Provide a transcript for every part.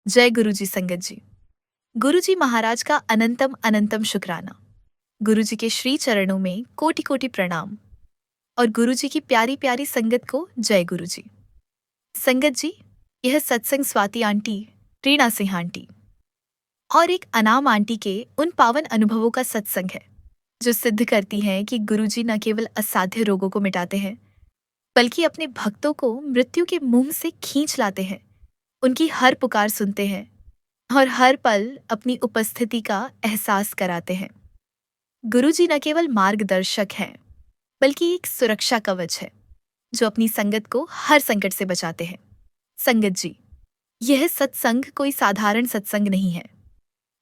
जय गुरुजी संगत जी। गुरुजी महाराज का अनंतम अनंतम शुक्राना। गुरुजी के श्री चरणों में कोटि कोटि प्रणाम और गुरुजी की प्यारी प्यारी संगत को जय गुरुजी। संगत जी, यह सत्संग स्वाति आंटी, रीना सिंह आंटी और एक अनाम आंटी के उन पावन अनुभवों का सत्संग है जो सिद्ध करती हैं कि गुरुजी न केवल असाध्य रोगों को मिटाते हैं बल्कि अपने भक्तों को मृत्यु के मुंह से खींच लाते हैं, उनकी हर पुकार सुनते हैं और हर पल अपनी उपस्थिति का एहसास कराते हैं। गुरुजी न केवल मार्गदर्शक हैं बल्कि एक सुरक्षा कवच है जो अपनी संगत को हर संकट से बचाते हैं। संगत जी, यह सत्संग कोई साधारण सत्संग नहीं है।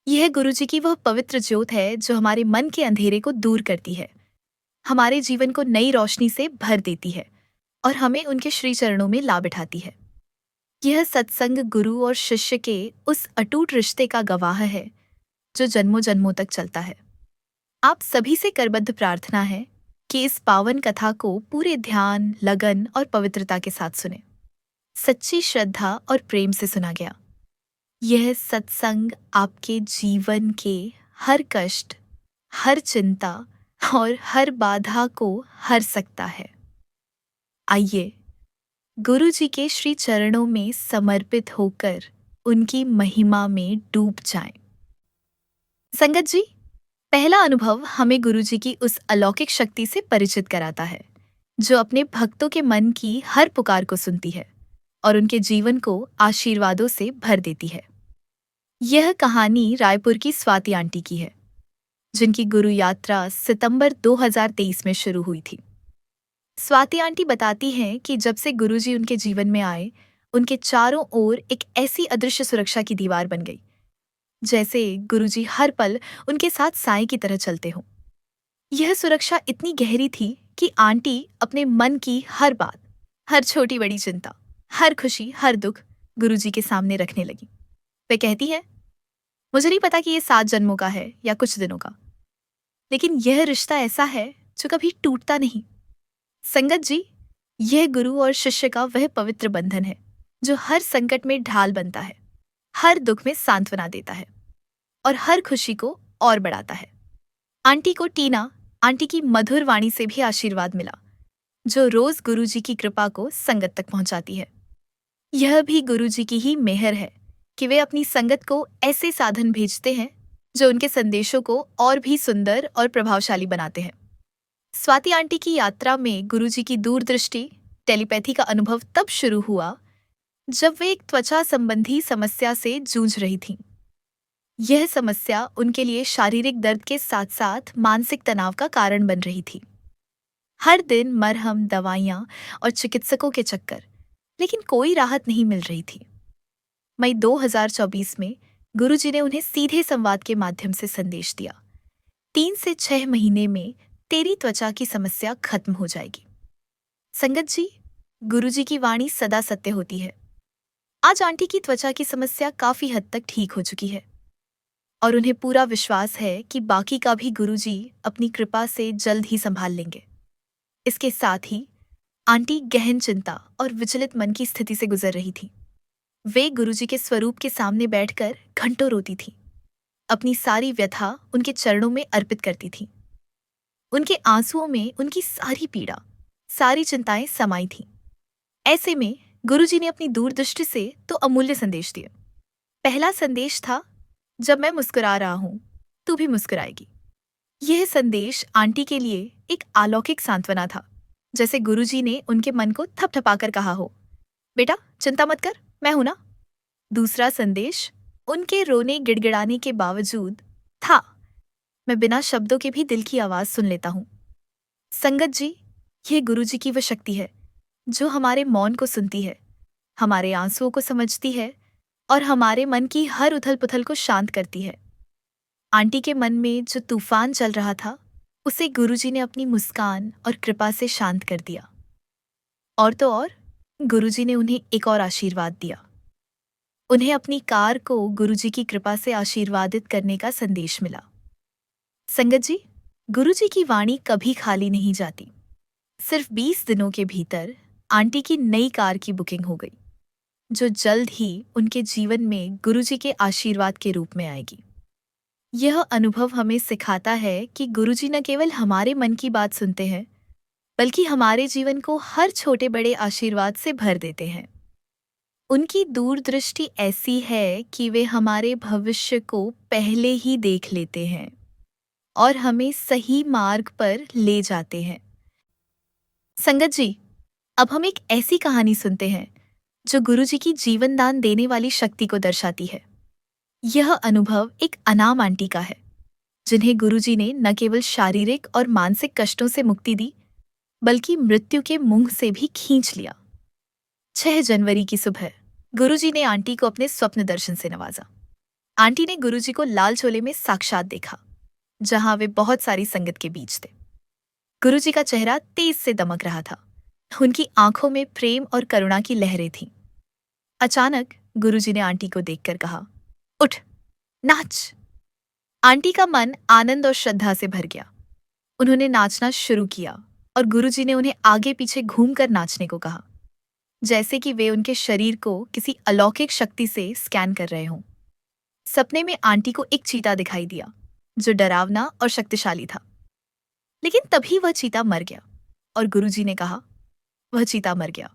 यह गुरुजी की वह पवित्र ज्योत है जो हमारे मन के अंधेरे को दूर करती है, हमारे जीवन को नई रोशनी से भर देती है और हमें उनके श्री चरणों में ला बिठाती है। यह सत्संग गुरु और शिष्य के उस अटूट रिश्ते का गवाह है जो जन्मों जन्मों तक चलता है। आप सभी से करबद्ध प्रार्थना है कि इस पावन कथा को पूरे ध्यान, लगन और पवित्रता के साथ सुने। सच्ची श्रद्धा और प्रेम से सुना गया यह सत्संग आपके जीवन के हर कष्ट, हर चिंता और हर बाधा को हर सकता है। आइए गुरु जी के श्री चरणों में समर्पित होकर उनकी महिमा में डूब जाएं। संगत जी, पहला अनुभव हमें गुरु जी की उस अलौकिक शक्ति से परिचित कराता है जो अपने भक्तों के मन की हर पुकार को सुनती है और उनके जीवन को आशीर्वादों से भर देती है। यह कहानी रायपुर की स्वाति आंटी की है, जिनकी गुरु यात्रा सितंबर 2023 में शुरू हुई थी। स्वाति आंटी बताती हैं कि जब से गुरुजी उनके जीवन में आए, उनके चारों ओर एक ऐसी अदृश्य सुरक्षा की दीवार बन गई, जैसे गुरुजी हर पल उनके साथ साए की तरह चलते हों। यह सुरक्षा इतनी गहरी थी कि आंटी अपने मन की हर बात, हर छोटी बड़ी चिंता, हर खुशी, हर दुख गुरुजी के सामने रखने लगी। वे कहती हैं, मुझे नहीं पता कि ये 7 जन्मों का है या कुछ दिनों का, लेकिन यह रिश्ता ऐसा है जो कभी टूटता नहीं। संगत जी, यह गुरु और शिष्य का वह पवित्र बंधन है जो हर संकट में ढाल बनता है, हर दुख में सांत्वना देता है और हर खुशी को और बढ़ाता है। आंटी को टीना आंटी की मधुर वाणी से भी आशीर्वाद मिला, जो रोज गुरुजी की कृपा को संगत तक पहुंचाती है। यह भी गुरुजी की ही मेहर है कि वे अपनी संगत को ऐसे साधन भेजते हैं जो उनके संदेशों को और भी सुंदर और प्रभावशाली बनाते हैं। स्वाति आंटी की यात्रा में गुरुजी की दूरदृष्टि, टेलीपैथी का अनुभव तब शुरू हुआ जब वे एक त्वचा संबंधी समस्या से जूझ रही थीं। यह समस्या उनके लिए शारीरिक दर्द के साथ साथ मानसिक तनाव का कारण बन रही थी। हर दिन मरहम, दवाइयाँ और चिकित्सकों के चक्कर, लेकिन कोई राहत नहीं मिल रही थी। मई 2024 में गुरुजी ने उन्हें सीधे संवाद के माध्यम से संदेश दिया, 3 से 6 महीने में तेरी त्वचा की समस्या खत्म हो जाएगी। संगत जी, गुरुजी की वाणी सदा सत्य होती है। आज आंटी की त्वचा की समस्या काफी हद तक ठीक हो चुकी है और उन्हें पूरा विश्वास है कि बाकी का भी गुरुजी अपनी कृपा से जल्द ही संभाल लेंगे। इसके साथ ही आंटी गहन चिंता और विचलित मन की स्थिति से गुजर रही थी। वे गुरुजी के स्वरूप के सामने बैठकर घंटों रोती थी, अपनी सारी व्यथा उनके चरणों में अर्पित करती थी। उनके आंसुओं में उनकी सारी पीड़ा, सारी चिंताएं समाई थीं। ऐसे में गुरुजी ने अपनी दूरदृष्टि से तो अमूल्य संदेश दिए। पहला संदेश था, जब मैं मुस्कुरा रहा हूं, तू भी मुस्कुराएगी। यह संदेश आंटी के लिए एक अलौकिक सांत्वना था, जैसे गुरुजी ने उनके मन को थपथपाकर कहा हो, बेटा चिंता मत कर, मैं हूं ना। दूसरा संदेश उनके रोने गिड़गिड़ाने के बावजूद था, मैं बिना शब्दों के भी दिल की आवाज सुन लेता हूं। संगत जी, यह गुरुजी की वह शक्ति है जो हमारे मौन को सुनती है, हमारे आंसुओं को समझती है और हमारे मन की हर उथल पुथल को शांत करती है। आंटी के मन में जो तूफान चल रहा था, उसे गुरुजी ने अपनी मुस्कान और कृपा से शांत कर दिया। और तो और, गुरुजी ने उन्हें एक और आशीर्वाद दिया। उन्हें अपनी कार को गुरुजी की कृपा से आशीर्वादित करने का संदेश मिला। संगत जी, गुरुजी की वाणी कभी खाली नहीं जाती। सिर्फ 20 दिनों के भीतर आंटी की नई कार की बुकिंग हो गई। जो जल्द ही उनके जीवन में गुरुजी के आशीर्वाद के रूप में आएगी। यह अनुभव हमें सिखाता है कि गुरुजी न केवल हमारे मन की बात सुनते हैं, बल्कि हमारे जीवन को हर छोटे बड़े आशीर्वाद से भर देते हैं। उनकी दूरदृष्टि ऐसी है कि वे हमारे भविष्य को पहले ही देख लेते हैं और हमें सही मार्ग पर ले जाते हैं। संगत जी, अब हम एक ऐसी कहानी सुनते हैं जो गुरुजी की जीवन दान देने वाली शक्ति को दर्शाती है। यह अनुभव एक अनाम आंटी का है, जिन्हें गुरुजी ने न केवल शारीरिक और मानसिक कष्टों से मुक्ति दी, बल्कि मृत्यु के मुंह से भी खींच लिया। 6 जनवरी की सुबह गुरुजी ने आंटी को अपने स्वप्न दर्शन से नवाजा। आंटी ने गुरुजी को लाल चोले में साक्षात देखा, जहां वे बहुत सारी संगत के बीच थे। गुरुजी का चेहरा तेज से दमक रहा था। उनकी आंखों में प्रेम और करुणा की लहरें थीं। अचानक गुरुजी ने आंटी को देखकर कहा, उठ, नाच। आंटी का मन आनंद और श्रद्धा से भर गया। उन्होंने नाचना शुरू किया और गुरुजी ने उन्हें आगे पीछे घूमकर नाचने को कहा, जैसे कि वे उनके शरीर को किसी अलौकिक शक्ति से स्कैन कर रहे हों। सपने में आंटी को एक चीता दिखाई दिया, जो डरावना और शक्तिशाली था। लेकिन तभी वह चीता मर गया और गुरुजी ने कहा, वह चीता मर गया।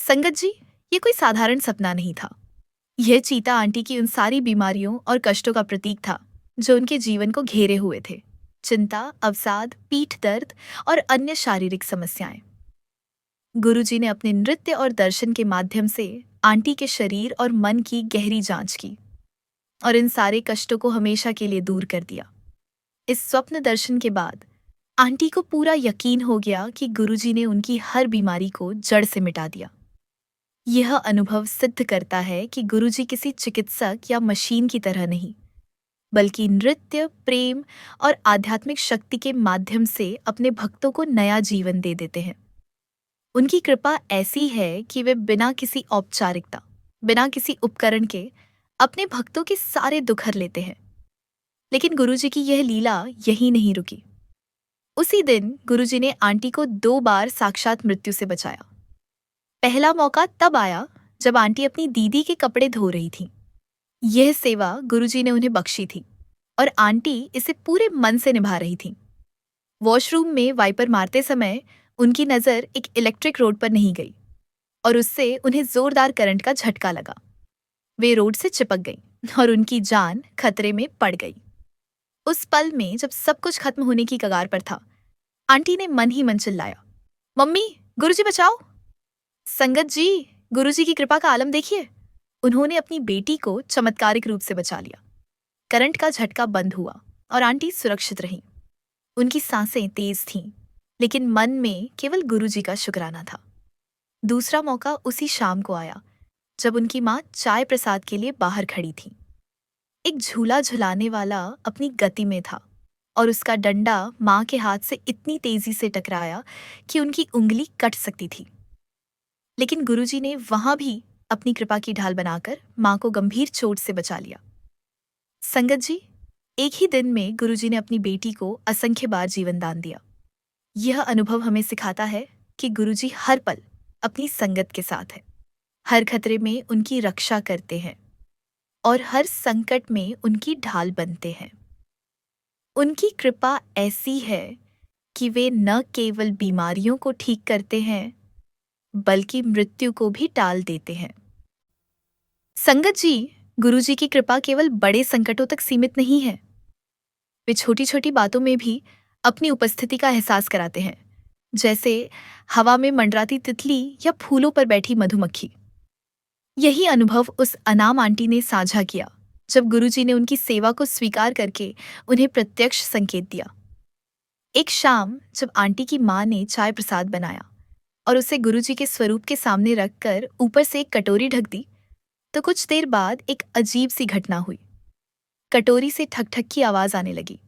संगत जी, ये कोई साधारण सपना नहीं था। यह चीता आंटी की उन सारी बीमारियों और कष्टों का प्रतीक था जो उनके जीवन को घेरे हुए थे। चिंता, अवसाद, पीठ दर्द और अन्य शारीरिक समस्याएं। गुरुजी ने अपने नृत्य और दर्शन के माध्यम से आंटी के शरीर और मन की गहरी जांच की और इन सारे कष्टों को हमेशा के लिए दूर कर दिया। इस स्वप्न दर्शन के बाद आंटी को पूरा यकीन हो गया कि गुरुजी ने उनकी हर बीमारी को जड़ से मिटा दिया। यह अनुभव सिद्ध करता है कि गुरुजी किसी चिकित्सक या मशीन की तरह नहीं, बल्कि नृत्य, प्रेम और आध्यात्मिक शक्ति के माध्यम से अपने भक्तों को नया जीवन दे देते हैं। उनकी कृपा ऐसी है कि वे बिना किसी औपचारिकता, बिना किसी उपकरण के अपने भक्तों के सारे दुख हर लेते हैं। लेकिन गुरुजी की यह लीला यहीं नहीं रुकी। उसी दिन गुरुजी ने आंटी को 2 बार साक्षात मृत्यु से बचाया। पहला मौका तब आया जब आंटी अपनी दीदी के कपड़े धो रही थी। यह सेवा गुरुजी ने उन्हें बख्शी थी और आंटी इसे पूरे मन से निभा रही थी। वॉशरूम में वाइपर मारते समय उनकी नज़र एक इलेक्ट्रिक रोड पर नहीं गई और उससे उन्हें जोरदार करंट का झटका लगा। वे रोड से चिपक गईं और उनकी जान खतरे में पड़ गई। उस पल में जब सब कुछ खत्म होने की कगार पर था, आंटी ने मन ही मन चिल्लाया, मम्मी, गुरुजी बचाओ। संगत जी, गुरुजी की कृपा का आलम देखिए। उन्होंने अपनी बेटी को चमत्कारिक रूप से बचा लिया। करंट का झटका बंद हुआ और आंटी सुरक्षित रहीं। उनकी सांसें तेज थीं, लेकिन मन में केवल गुरुजी का शुक्राना था। दूसरा मौका उसी शाम को आया जब उनकी माँ चाय प्रसाद के लिए बाहर खड़ी थी। एक झूला झुलाने वाला अपनी गति में था और उसका डंडा माँ के हाथ से इतनी तेजी से टकराया कि उनकी उंगली कट सकती थी। लेकिन गुरुजी ने वहां भी अपनी कृपा की ढाल बनाकर माँ को गंभीर चोट से बचा लिया। संगत जी, एक ही दिन में गुरुजी ने अपनी बेटी को असंख्य बार जीवन दान दिया। यह अनुभव हमें सिखाता है कि गुरुजी हर पल अपनी संगत के साथ है, हर खतरे में उनकी रक्षा करते हैं और हर संकट में उनकी ढाल बनते हैं। उनकी कृपा ऐसी है कि वे न केवल बीमारियों को ठीक करते हैं, बल्कि मृत्यु को भी टाल देते हैं। संगत जी, गुरुजी की कृपा केवल बड़े संकटों तक सीमित नहीं है। वे छोटी छोटी बातों में भी अपनी उपस्थिति का एहसास कराते हैं, जैसे हवा में मंडराती तितली या फूलों पर बैठी मधुमक्खी। यही अनुभव उस अनाम आंटी ने साझा किया जब गुरुजी ने उनकी सेवा को स्वीकार करके उन्हें प्रत्यक्ष संकेत दिया। एक शाम जब आंटी की माँ ने चाय प्रसाद बनाया और उसे गुरुजी के स्वरूप के सामने रखकर ऊपर से एक कटोरी ढक दी, तो कुछ देर बाद एक अजीब सी घटना हुई। कटोरी से ठक ठक की आवाज आने लगी,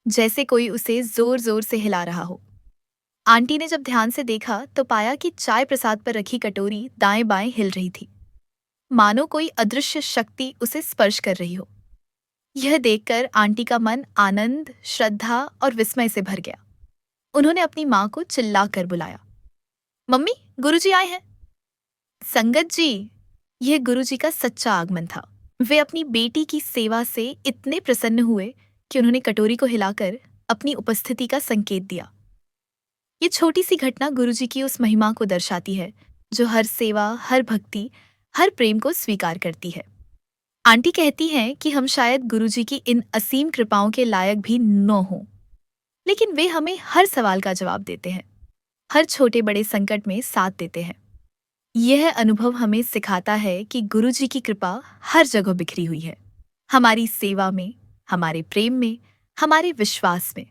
जैसे कोई उसे जोर जोर से हिला रहा हो। आंटी ने जब ध्यान से देखा तो पाया कि चाय प्रसाद पर रखी कटोरी दाएं बाएं हिल रही थी, मानो कोई अदृश्य शक्ति उसे स्पर्श कर रही हो। यह देखकर आंटी का मन आनंद, श्रद्धा और विस्मय से भर गया। उन्होंने अपनी माँ को चिल्लाकर बुलाया, मम्मी, गुरुजी आए हैं। संगत जी, यह गुरुजी का सच्चा आगमन था। वे अपनी बेटी की सेवा से इतने प्रसन्न हुए कि उन्होंने कटोरी को हिलाकर अपनी उपस्थिति का संकेत दिया। ये छोटी सी घटना गुरुजी की उस महिमा को दर्शाती है जो हर सेवा, हर भक्ति, हर प्रेम को स्वीकार करती है। आंटी कहती हैं कि हम शायद गुरुजी की इन असीम कृपाओं के लायक भी न हों, लेकिन वे हमें हर सवाल का जवाब देते हैं, हर छोटे बड़े संकट में साथ देते हैं। यह अनुभव हमें सिखाता है कि गुरुजी की कृपा हर जगह बिखरी हुई है, हमारी सेवा में, हमारे प्रेम में, हमारे विश्वास में।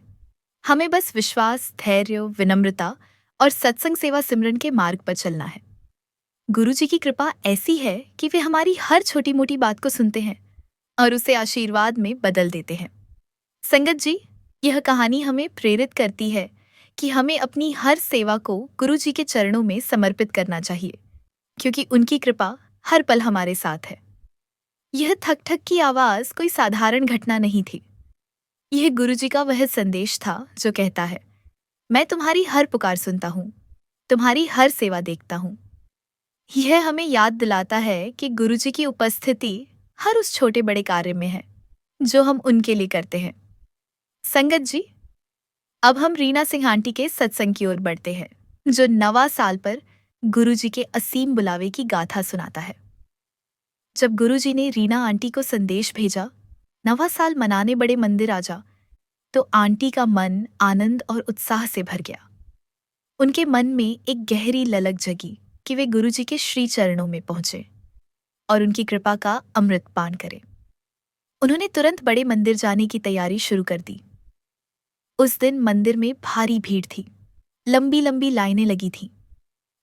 हमें बस विश्वास, धैर्य, विनम्रता और सत्संग सेवा सिमरन के मार्ग पर चलना है। गुरुजी की कृपा ऐसी है कि वे हमारी हर छोटी मोटी बात को सुनते हैं और उसे आशीर्वाद में बदल देते हैं। संगत जी, यह कहानी हमें प्रेरित करती है कि हमें अपनी हर सेवा को गुरुजी के चरणों में समर्पित करना चाहिए, क्योंकि उनकी कृपा हर पल हमारे साथ है। यह थक थक की आवाज कोई साधारण घटना नहीं थी। यह गुरुजी का वह संदेश था जो कहता है, मैं तुम्हारी हर पुकार सुनता हूँ, तुम्हारी हर सेवा देखता हूँ। यह हमें याद दिलाता है कि गुरुजी की उपस्थिति हर उस छोटे बड़े कार्य में है जो हम उनके लिए करते हैं। संगत जी, अब हम रीना सिंह आंटी के सत्संग की ओर बढ़ते हैं, जो नवा साल पर गुरुजी के असीम बुलावे की गाथा सुनाता है। जब गुरुजी ने रीना आंटी को संदेश भेजा, नवा साल मनाने बड़े मंदिर आ जा, तो आंटी का मन आनंद और उत्साह से भर गया। उनके मन में एक गहरी ललक जगी कि वे गुरुजी के श्री चरणों में पहुंचे और उनकी कृपा का अमृत पान करें। उन्होंने तुरंत बड़े मंदिर जाने की तैयारी शुरू कर दी। उस दिन मंदिर में भारी भीड़ थी, लंबी लंबी लाइनें लगी थीं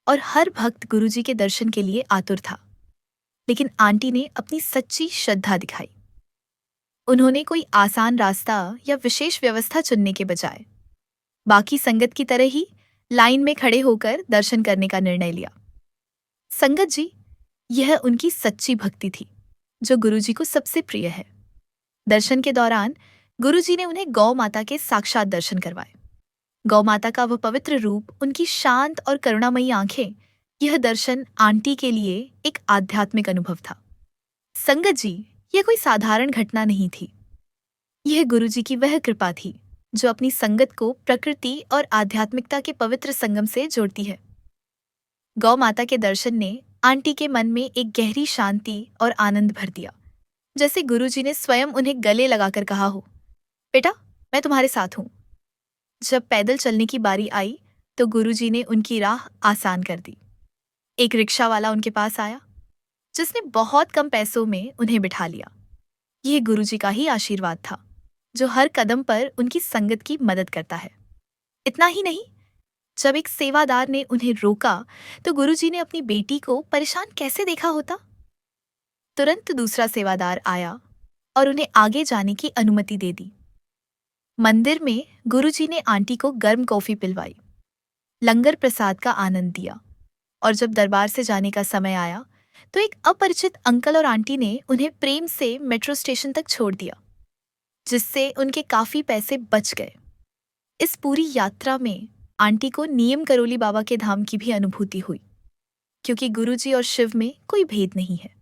और हर भक्त गुरुजी के दर्शन के लिए आतुर था। लेकिन आंटी ने अपनी सच्ची श्रद्धा दिखाई। उन्होंने कोई आसान रास्ता या विशेष व्यवस्था चुनने के बजाय बाकी संगत की तरह ही लाइन में खड़े होकर दर्शन करने का निर्णय लिया। संगत जी, यह उनकी सच्ची भक्ति थी जो गुरुजी को सबसे प्रिय है। दर्शन के दौरान गुरुजी ने उन्हें गौ माता के साक्षात दर्शन करवाए। गौ माता का वह पवित्र रूप, उनकी शांत और करुणामयी आंखें, यह दर्शन आंटी के लिए एक आध्यात्मिक अनुभव था। संगत जी, यह कोई साधारण घटना नहीं थी। यह गुरुजी की वह कृपा थी जो अपनी संगत को प्रकृति और आध्यात्मिकता के पवित्र संगम से जोड़ती है। गौ माता के दर्शन ने आंटी के मन में एक गहरी शांति और आनंद भर दिया, जैसे गुरुजी ने स्वयं उन्हें गले लगाकर कहा हो, बेटा, मैं तुम्हारे साथ हूं। जब पैदल चलने की बारी आई तो गुरुजी ने उनकी राह आसान कर दी। एक रिक्शा वाला उनके पास आया, जिसने बहुत कम पैसों में उन्हें बिठा लिया। यह गुरुजी का ही आशीर्वाद था जो हर कदम पर उनकी संगत की मदद करता है। इतना ही नहीं, जब एक सेवादार ने उन्हें रोका तो गुरुजी ने अपनी बेटी को परेशान कैसे देखा होता। तुरंत दूसरा सेवादार आया और उन्हें आगे जाने की अनुमति दे दी। मंदिर में गुरुजी ने आंटी को गर्म कॉफी पिलवाई, लंगर प्रसाद का आनंद दिया और जब दरबार से जाने का समय आया तो एक अपरिचित अंकल और आंटी ने उन्हें प्रेम से मेट्रो स्टेशन तक छोड़ दिया, जिससे उनके काफी पैसे बच गए। इस पूरी यात्रा में आंटी को नियम करोली बाबा के धाम की भी अनुभूति हुई, क्योंकि गुरुजी और शिव में कोई भेद नहीं है।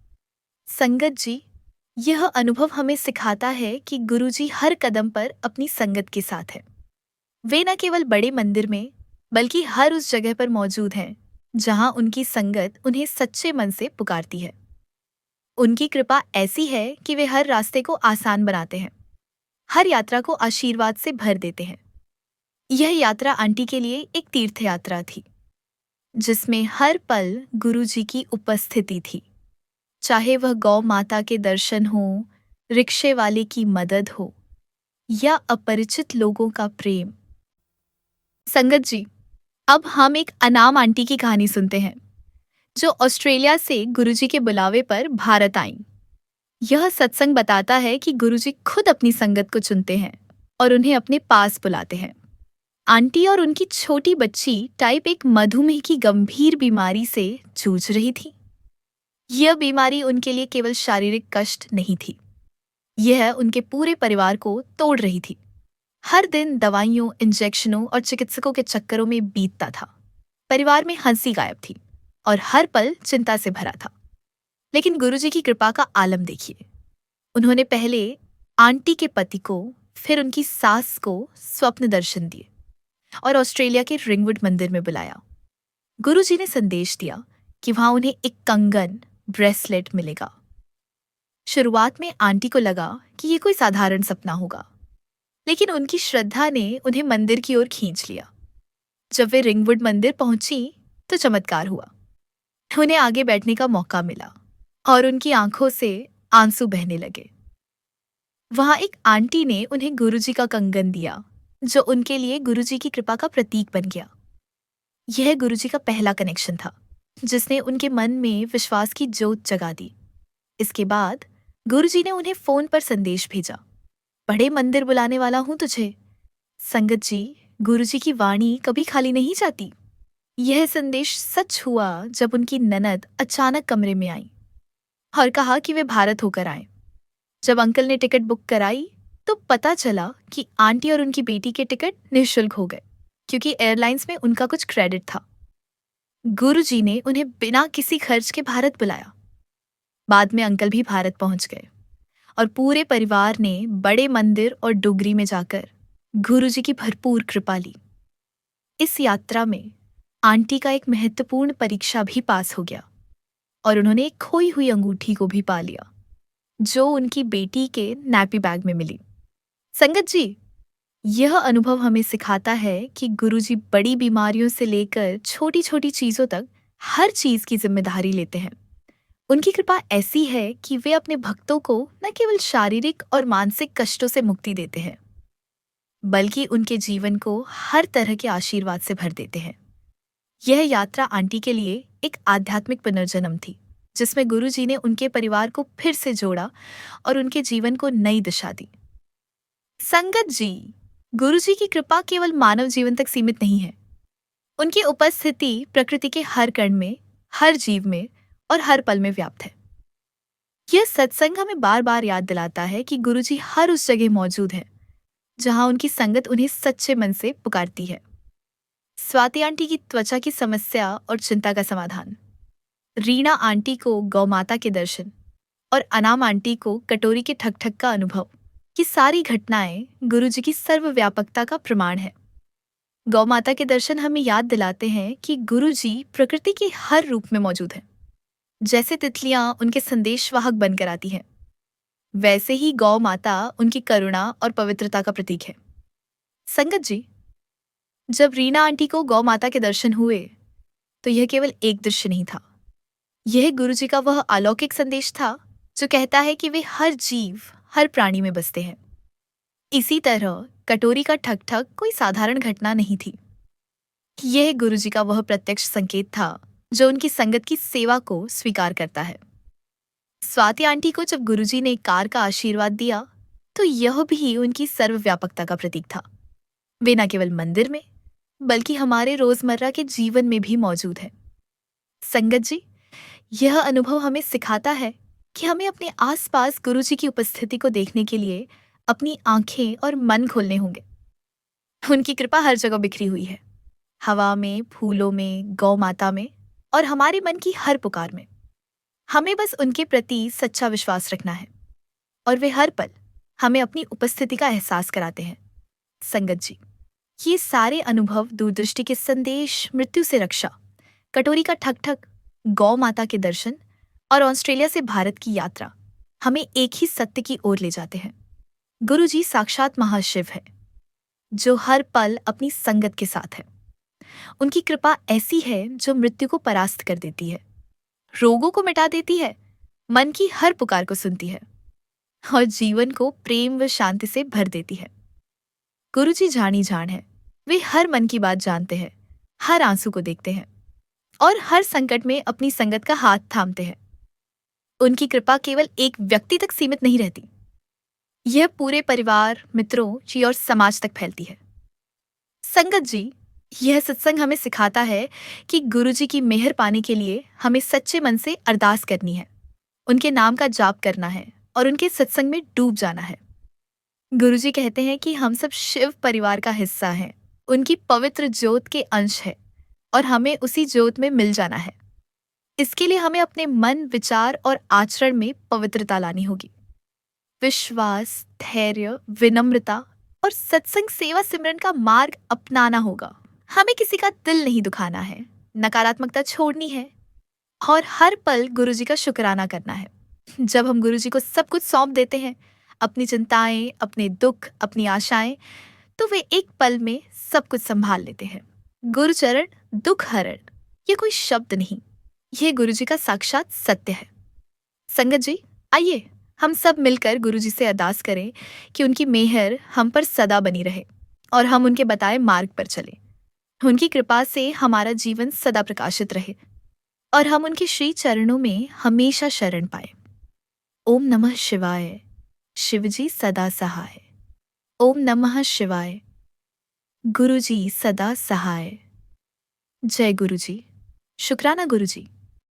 संगत जी, यह अनुभव हमें सिखाता है कि गुरुजी हर कदम पर अपनी संगत के साथ है। वे न केवल बड़े मंदिर में बल्कि हर उस जगह पर मौजूद हैं जहां उनकी संगत उन्हें सच्चे मन से पुकारती है। उनकी कृपा ऐसी है कि वे हर रास्ते को आसान बनाते हैं, हर यात्रा को आशीर्वाद से भर देते हैं। यह यात्रा आंटी के लिए एक तीर्थ यात्रा थी, जिसमें हर पल गुरुजी की उपस्थिति थी, चाहे वह गौ माता के दर्शन हो, रिक्शे वाले की मदद हो या अपरिचित लोगों का प्रेम। संगत जी, अब हम एक अनाम आंटी की कहानी सुनते हैं जो ऑस्ट्रेलिया से गुरुजी के बुलावे पर भारत आईं। यह सत्संग बताता है कि गुरुजी खुद अपनी संगत को चुनते हैं और उन्हें अपने पास बुलाते हैं। आंटी और उनकी छोटी बच्ची टाइप 1 मधुमेह की गंभीर बीमारी से जूझ रही थी। यह बीमारी उनके लिए केवल शारीरिक कष्ट नहीं थी, यह उनके पूरे परिवार को तोड़ रही थी। हर दिन दवाइयों, इंजेक्शनों और चिकित्सकों के चक्करों में बीतता था। परिवार में हंसी गायब थी और हर पल चिंता से भरा था। लेकिन गुरुजी की कृपा का आलम देखिए। उन्होंने पहले आंटी के पति को, फिर उनकी सास को स्वप्न दर्शन दिए और ऑस्ट्रेलिया के रिंगवुड मंदिर में बुलाया। गुरुजी ने संदेश दिया कि वहां उन्हें एक कंगन, ब्रेसलेट मिलेगा। शुरुआत में आंटी को लगा कि ये कोई साधारण सपना होगा, लेकिन उनकी श्रद्धा ने उन्हें मंदिर की ओर खींच लिया। जब वे रिंगवुड मंदिर पहुंची तो चमत्कार हुआ। उन्हें आगे बैठने का मौका मिला और उनकी आंखों से आंसू बहने लगे। वहां एक आंटी ने उन्हें गुरुजी का कंगन दिया, जो उनके लिए गुरुजी की कृपा का प्रतीक बन गया। यह गुरुजी का पहला कनेक्शन था, जिसने उनके मन में विश्वास की जोत जगा दी। इसके बाद गुरुजी ने उन्हें फोन पर संदेश भेजा, बड़े मंदिर बुलाने वाला हूं तुझे। संगत जी, गुरुजी की वाणी कभी खाली नहीं जाती। यह संदेश सच हुआ जब उनकी ननद अचानक कमरे में आई और कहा कि वे भारत होकर आए। जब अंकल ने टिकट बुक कराई तो पता चला कि आंटी और उनकी बेटी के टिकट निःशुल्क हो गए, क्योंकि एयरलाइंस में उनका कुछ क्रेडिट था। गुरुजी ने उन्हें बिना किसी खर्च के भारत बुलाया। बाद में अंकल भी भारत पहुंच गए और पूरे परिवार ने बड़े मंदिर और डुगरी में जाकर गुरुजी की भरपूर कृपा ली। इस यात्रा में आंटी का एक महत्वपूर्ण परीक्षा भी पास हो गया और उन्होंने एक खोई हुई अंगूठी को भी पा लिया, जो उनकी बेटी के नैपी बैग में मिली। संगत जी, यह अनुभव हमें सिखाता है कि गुरुजी बड़ी बीमारियों से लेकर छोटी छोटी चीजों तक हर चीज की जिम्मेदारी लेते हैं। उनकी कृपा ऐसी है कि वे अपने भक्तों को न केवल शारीरिक और मानसिक कष्टों से मुक्ति देते हैं, बल्कि उनके जीवन को हर तरह के आशीर्वाद से भर देते हैं। यह यात्रा आंटी के लिए एक आध्यात्मिक पुनर्जन्म थी, जिसमें गुरुजी ने उनके परिवार को फिर से जोड़ा और उनके जीवन को नई दिशा दी। संगत जी, गुरुजी की कृपा केवल मानव जीवन तक सीमित नहीं है। उनकी उपस्थिति प्रकृति के हर कण में, हर जीव में और हर पल में व्याप्त है। यह सत्संग हमें बार बार याद दिलाता है कि गुरुजी हर उस जगह मौजूद हैं जहां उनकी संगत उन्हें सच्चे मन से पुकारती है। स्वाति आंटी की त्वचा की समस्या और चिंता का समाधान, रीना आंटी को गौमाता के दर्शन और अनाम आंटी को कटोरी के ठक ठक का अनुभव, ये सारी घटनाएं गुरुजी की सर्वव्यापकता का प्रमाण है। गौमाता के दर्शन हमें याद दिलाते हैं कि गुरुजी प्रकृति के हर रूप में मौजूद हैं। जैसे तितलियां उनके संदेशवाहक बनकर आती हैं, वैसे ही गौ माता उनकी करुणा और पवित्रता का प्रतीक है। संगत जी, जब रीना आंटी को गौ माता के दर्शन हुए तो यह केवल एक दृश्य नहीं था। यह गुरुजी का वह अलौकिक संदेश था जो कहता है कि वे हर जीव, हर प्राणी में बसते हैं। इसी तरह कटोरी का ठक ठक कोई साधारण घटना नहीं थी। यह गुरुजी का वह प्रत्यक्ष संकेत था जो उनकी संगत की सेवा को स्वीकार करता है। स्वाति आंटी को जब गुरुजी ने कार का आशीर्वाद दिया तो यह भी उनकी सर्वव्यापकता का प्रतीक था। वे न केवल मंदिर में बल्कि हमारे रोजमर्रा के जीवन में भी मौजूद है। संगत जी, यह अनुभव हमें सिखाता है कि हमें अपने आसपास गुरुजी की उपस्थिति को देखने के लिए अपनी आंखें और मन खोलने होंगे। उनकी कृपा हर जगह बिखरी हुई है, हवा में, फूलों में, गौ माता में और हमारे मन की हर पुकार में। हमें बस उनके प्रति सच्चा विश्वास रखना है और वे हर पल हमें अपनी उपस्थिति का एहसास कराते हैं। संगत जी, ये सारे अनुभव, दूरदृष्टि के संदेश, मृत्यु से रक्षा, कटोरी का ठक ठक, गौ माता के दर्शन और ऑस्ट्रेलिया से भारत की यात्रा हमें एक ही सत्य की ओर ले जाते हैं। गुरुजी साक्षात महाशिव है जो हर पल अपनी संगत के साथ है। उनकी कृपा ऐसी है जो मृत्यु को परास्त कर देती है, रोगों को मिटा देती है, मन की हर पुकार को सुनती है और जीवन को प्रेम व शांति से भर देती है। गुरुजी जानी जान है। वे हर मन की बात जानते हैं, हर आंसू को देखते हैं और हर संकट में अपनी संगत का हाथ थामते हैं। उनकी कृपा केवल एक व्यक्ति तक सीमित नहीं रहती, यह पूरे परिवार, मित्रों जी और समाज तक फैलती है। संगत जी, यह सत्संग हमें सिखाता है कि गुरुजी की मेहर पाने के लिए हमें सच्चे मन से अरदास करनी है, उनके नाम का जाप करना है और उनके सत्संग में डूब जाना है। गुरुजी कहते हैं कि हम सब शिव परिवार का हिस्सा हैं, उनकी पवित्र ज्योत के अंश है और हमें उसी ज्योत में मिल जाना है। इसके लिए हमें अपने मन, विचार और आचरण में पवित्रता लानी होगी। विश्वास, धैर्य, विनम्रता और सत्संग सेवा सिमरन का मार्ग अपनाना होगा। हमें किसी का दिल नहीं दुखाना है, नकारात्मकता छोड़नी है और हर पल गुरुजी का शुक्राना करना है। जब हम गुरुजी को सब कुछ सौंप देते हैं, अपनी चिंताएं, अपने दुख, अपनी आशाएं, तो वे एक पल में सब कुछ संभाल लेते हैं। गुरुचरण दुख हरण, ये कोई शब्द नहीं, ये गुरुजी का साक्षात सत्य है। संगत जी, आइए हम सब मिलकर गुरुजी से अरदास करें कि उनकी मेहर हम पर सदा बनी रहे और हम उनके बताए मार्ग पर चलें। उनकी कृपा से हमारा जीवन सदा प्रकाशित रहे और हम उनके श्री चरणों में हमेशा शरण पाए। ओम नमः शिवाय। शिवजी सदा सहाय। ओम नमः शिवाय। गुरुजी सदा सहाय। जय गुरुजी। शुक्राना गुरुजी।